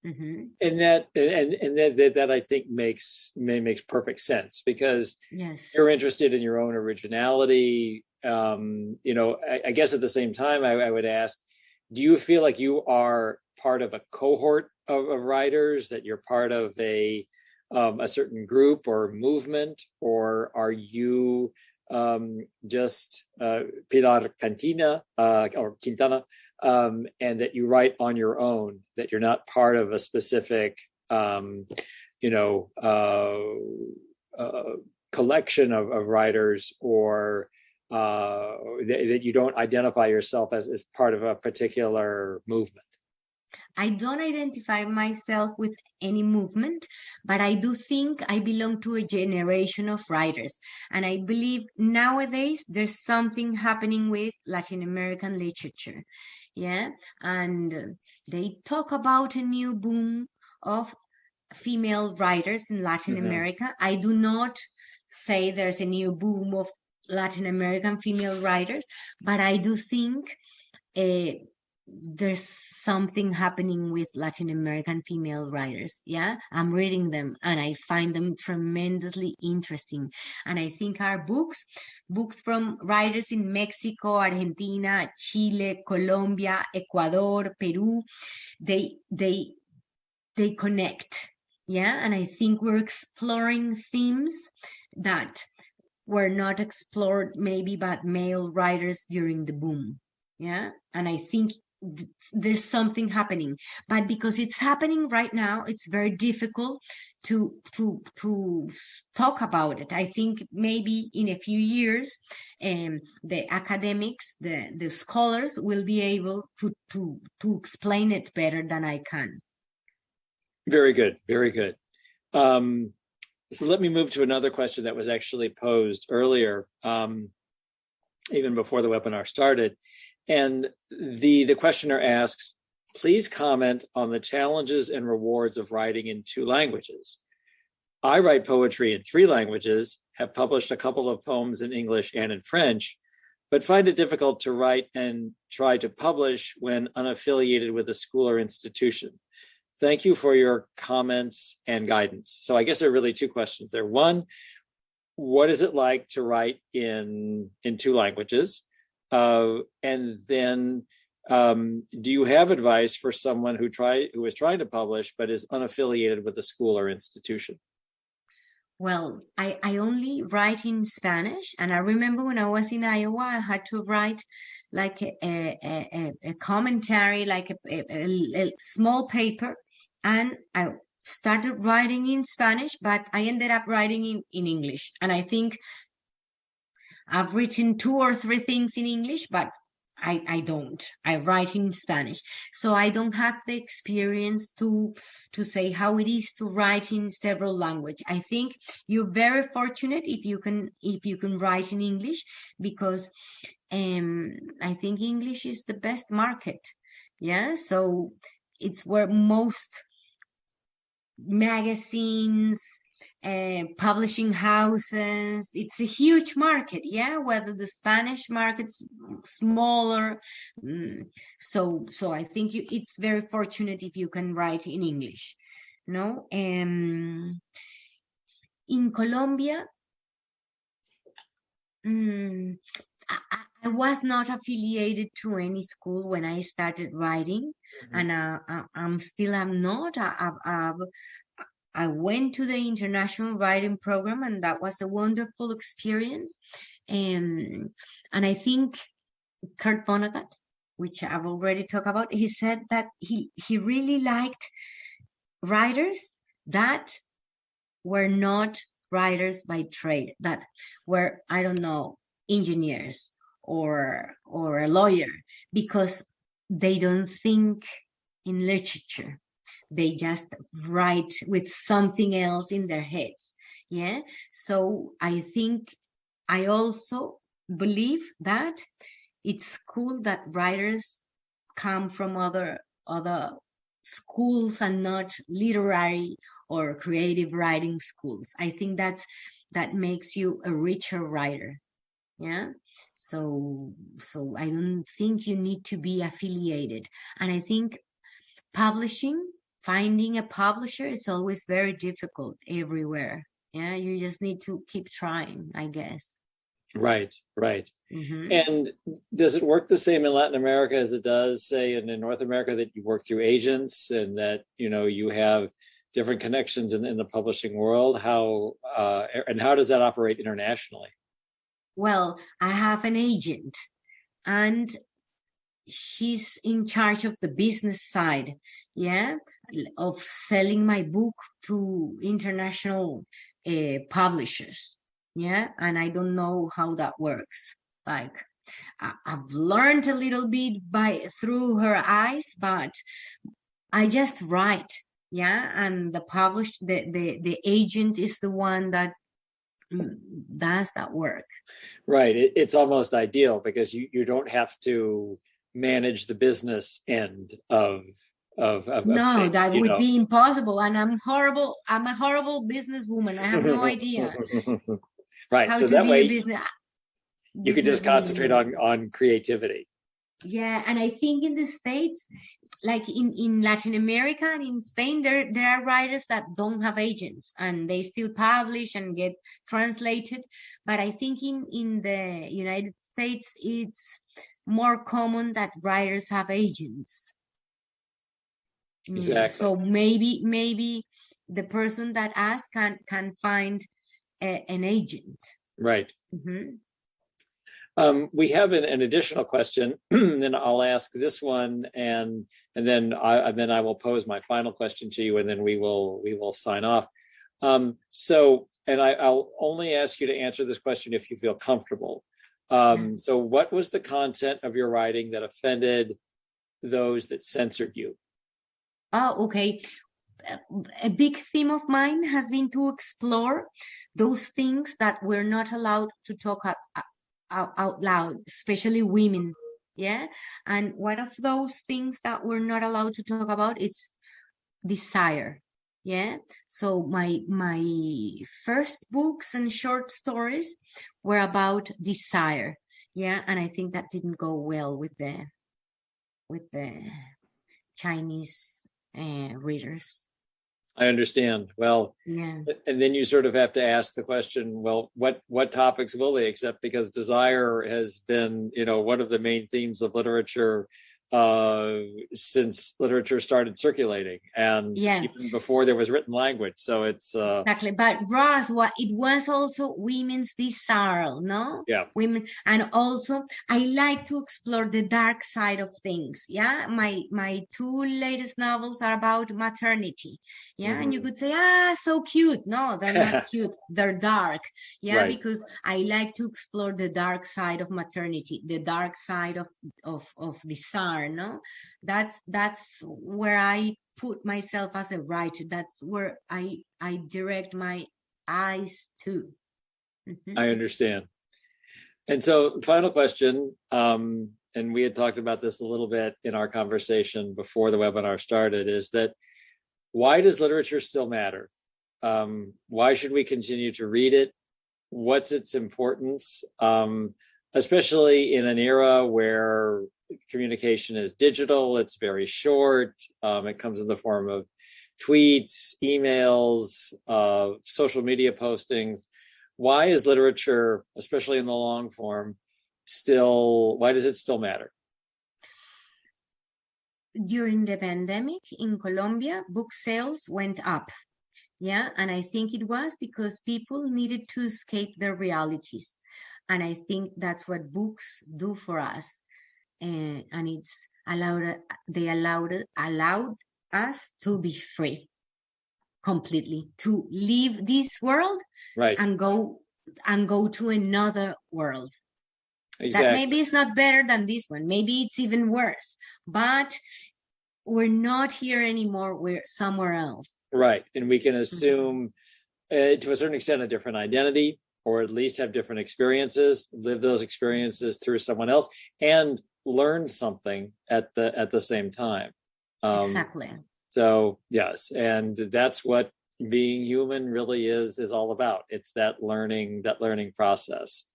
Speaker 2: Mm-hmm.
Speaker 1: And that I think makes perfect sense, because
Speaker 2: Yes.
Speaker 1: you're interested in your own originality. I guess at the same time, I would ask, do you feel like you are part of a cohort of writers, that you're part of a certain group or movement, or are you just Pilar Quintana or Quintana, and that you write on your own, that you're not part of a specific, collection of writers, or that you don't identify yourself as part of a particular movement?
Speaker 2: I don't identify myself with any movement, but I do think I belong to a generation of writers. And I believe nowadays there's something happening with Latin American literature. Yeah. And they talk about a new boom of female writers in Latin America. I do not say there's a new boom of Latin American female writers, but I do think there's something happening with Latin American female writers. Yeah, I'm reading them and I find them tremendously interesting. And I think our books from writers in Mexico, Argentina, Chile, Colombia, Ecuador, Peru, they connect. Yeah, and I think we're exploring themes that were not explored maybe by male writers during the boom. Yeah, and I think there's something happening. But because it's happening right now, it's very difficult to talk about it. I think maybe in a few years, the academics, the scholars will be able to explain it better than I can.
Speaker 1: Very good, very good. So let me move to another question that was actually posed earlier, even before the webinar started. And the questioner asks, please comment on the challenges and rewards of writing in 2 languages. I write poetry in 3 languages, have published a couple of poems in English and in French, but find it difficult to write and try to publish when unaffiliated with a school or institution. Thank you for your comments and guidance. So I guess there are really 2 questions there. One, what is it like to write in 2 languages? And then do you have advice for someone who is trying to publish but is unaffiliated with a school or institution?
Speaker 2: Well, I only write in Spanish, and I remember when I was in Iowa, I had to write like a commentary, like a small paper, and I started writing in Spanish, but I ended up writing in English. And I think I've written 2 or 3 things in English, but I don't. I write in Spanish. So I don't have the experience to say how it is to write in several languages. I think you're very fortunate if you can write in English, because I think English is the best market. Yeah. So it's where most magazines, publishing houses, it's a huge market. Yeah, whether the Spanish market's smaller. So I think it's very fortunate if you can write in English. No, in Colombia, I was not affiliated to any school when I started writing, and I'm not. I went to the international writing program, and that was a wonderful experience. And I think Kurt Vonnegut, which I've already talked about, he said that he really liked writers that were not writers by trade, that were, I don't know, engineers or a lawyer, because they don't think in literature. They just write with something else in their heads. Yeah. So I think I also believe that it's cool that writers come from other schools and not literary or creative writing schools. I think that makes you a richer writer. Yeah. So I don't think you need to be affiliated. And I think finding a publisher is always very difficult everywhere. Yeah, you just need to keep trying, I guess.
Speaker 1: Right. And does it work the same in Latin America as it does, say, in North America, that you work through agents and that, you have different connections in the publishing world? How does that operate internationally?
Speaker 2: Well, I have an agent, and she's in charge of the business side, yeah, of selling my book to international publishers. Yeah, and I don't know how that works. Like, I've learned a little bit through her eyes, but I just write. Yeah, and the agent is the one that does that work.
Speaker 1: Right. It's almost ideal because you don't have to manage the business end of
Speaker 2: no things, that would be impossible, and I'm a horrible businesswoman. I have no idea
Speaker 1: right,
Speaker 2: how
Speaker 1: so
Speaker 2: to
Speaker 1: that
Speaker 2: be
Speaker 1: way
Speaker 2: a business
Speaker 1: you can just concentrate on creativity.
Speaker 2: Yeah, and I think in the States, like in Latin America and in Spain, there are writers that don't have agents and they still publish and get translated. But I think in the United States, it's more common that writers have agents.
Speaker 1: Exactly.
Speaker 2: So maybe the person that asks can find an agent.
Speaker 1: Right. We have an additional question, and I'll ask this one, and then I will pose my final question to you, and then we will sign off. I'll only ask you to answer this question if you feel comfortable. So what was the content of your writing that offended those that censored you?
Speaker 2: Oh, okay. A big theme of mine has been to explore those things that we're not allowed to talk out loud, especially women. Yeah. And one of those things that we're not allowed to talk about is desire. Yeah. So my first books and short stories were about desire. Yeah. And I think that didn't go well with the Chinese readers.
Speaker 1: I understand. Well,
Speaker 2: Yeah.
Speaker 1: and then you sort of have to ask the question, well, what topics will they accept? Because desire has been, one of the main themes of literature since literature started circulating, and even before there was written language. So it's
Speaker 2: exactly. But Russ, it was also women's desire, no?
Speaker 1: Yeah.
Speaker 2: Women, and also I like to explore the dark side of things. Yeah, my two latest novels are about maternity. Yeah, and you could say, so cute. No, they're not cute. They're dark. Yeah, right. Because I like to explore the dark side of maternity, the dark side of desire. No, that's where I put myself as a writer. That's where I direct my eyes to.
Speaker 1: I understand. And so, final question, and we had talked about this a little bit in our conversation before the webinar started, is that why does literature still matter? Why should we continue to read it? What's its importance? Especially in an era where communication is digital, it's very short, it comes in the form of tweets, emails, social media postings. Why is literature, especially in the long form, why does it still matter?
Speaker 2: During the pandemic in Colombia, book sales went up. Yeah, and I think it was because people needed to escape their realities. And I think that's what books do for us. And it's allowed us to be free completely, to leave this world,
Speaker 1: right,
Speaker 2: and go to another world.
Speaker 1: Exactly.
Speaker 2: That maybe it's not better than this one, maybe it's even worse, but we're not here anymore, we're somewhere else.
Speaker 1: Right, and we can assume to a certain extent a different identity, or at least have different experiences, live those experiences through someone else, and learn something at the same time.
Speaker 2: Exactly.
Speaker 1: So yes, and that's what being human really is all about. It's that learning process.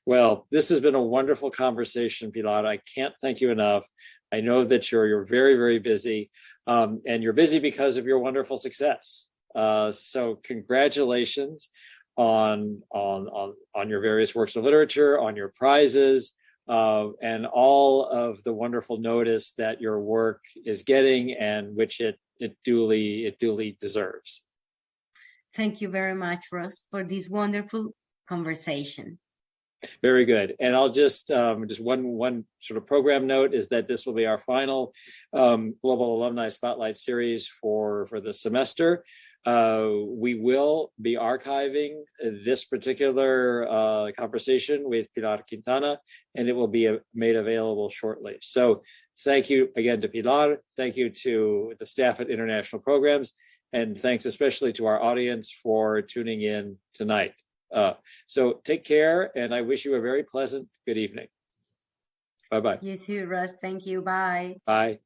Speaker 1: Well, this has been a wonderful conversation, Pilar. I can't thank you enough. I know that you're very, very busy, and you're busy because of your wonderful success. So congratulations on your various works of literature, on your prizes, and all of the wonderful notice that your work is getting, and which it duly deserves.
Speaker 2: Thank you very much, Russ, for this wonderful conversation.
Speaker 1: Very good. And I'll just one sort of program note is that this will be our final Global Alumni Spotlight Series for the semester. We will be archiving this particular conversation with Pilar Quintana, and it will be made available shortly. So thank you again to Pilar. Thank you to the staff at International Programs, and thanks especially to our audience for tuning in tonight. So take care, and I wish you a very pleasant good evening. Bye-bye.
Speaker 2: You too, Russ. Thank you. Bye.
Speaker 1: Bye.